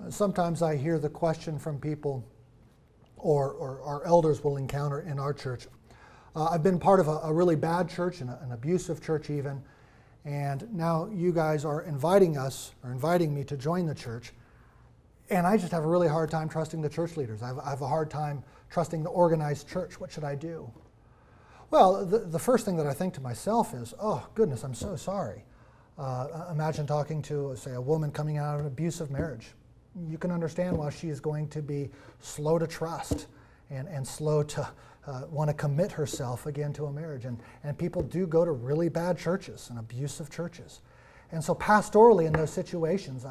Sometimes I hear the question from people, or our elders will encounter in our church. I've been part of a really bad church, an abusive church even, and now you guys are inviting me to join the church, and I just have a really hard time trusting the church leaders. I have a hard time trusting the organized church. What should I do? Well, the first thing that I think to myself is, oh goodness, I'm so sorry. Imagine talking to, say, a woman coming out of an abusive marriage. You can understand why she is going to be slow to trust and slow to want to commit herself again to a marriage. And people do go to really bad churches and abusive churches. And so pastorally in those situations,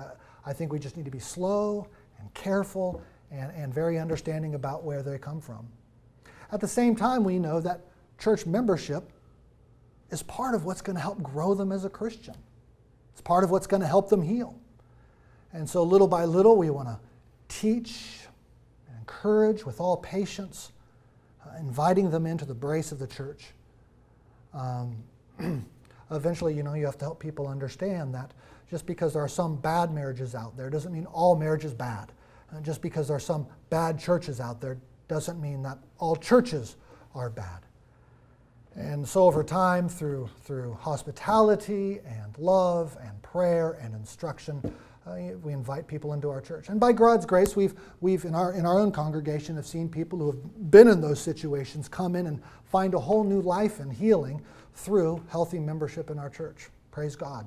I think we just need to be slow and careful and very understanding about where they come from. At the same time, we know that church membership is part of what's going to help grow them as a Christian. It's part of what's going to help them heal. And so little by little, we want to teach and encourage with all patience, inviting them into the brace of the church. Eventually, you have to help people understand that just because there are some bad marriages out there doesn't mean all marriage is bad. And just because there are some bad churches out there doesn't mean that all churches are bad. And so over time, through hospitality and love and prayer and instruction, we invite people into our church. And by God's grace, we've in our own congregation have seen people who have been in those situations come in and find a whole new life and healing through healthy membership in our church. Praise God.